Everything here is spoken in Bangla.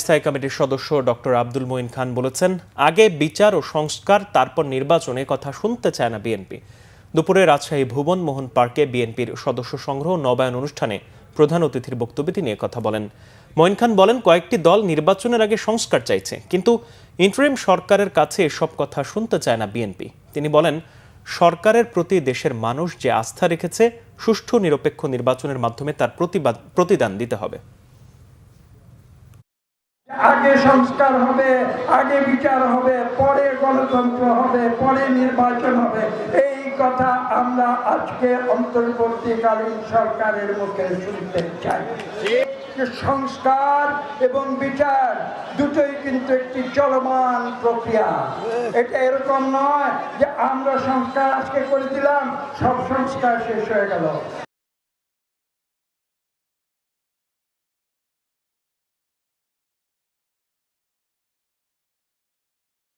স্থায়ী কমিটির সদস্য ডক্টর আব্দুল মঈন খান বলেছেন, আগে বিচার ও সংস্কার, তারপর নির্বাচনে কথা শুনতে চায় না বিএনপি। দুপুরে রাজশাহী ভুবন মোহন পার্কে বিএনপির সদস্য সংগ্রহ নবায়ন অনুষ্ঠানে প্রধান অতিথির বক্তব্যে তিনি একথা বলেন। মঈন খান বলেন, কয়েকটি দল নির্বাচনের আগে সংস্কার চাইছে, কিন্তু ইন্টারিম সরকারের কাছে এসব কথা শুনতে চায় না বিএনপি। তিনি বলেন, সরকারের প্রতি দেশের মানুষ যে আস্থা রেখেছে, সুষ্ঠু নিরপেক্ষ নির্বাচনের মাধ্যমে তার প্রতিদান দিতে হবে। আগে সংস্কার হবে, আগে বিচার হবে, পরে গণতন্ত্র হবে, পরে নির্বাচন হবে, এই কথা আমরা আজকে অন্তর্বর্তীকালীন সরকারের মুখে শুনতে চাই। সংস্কার এবং বিচার দুটোই কিন্তু একটি চলমান প্রক্রিয়া। এটা এরকম নয় যে আমরা সংস্কার আজকে করে দিলাম, সব সংস্কার শেষ হয়ে গেল।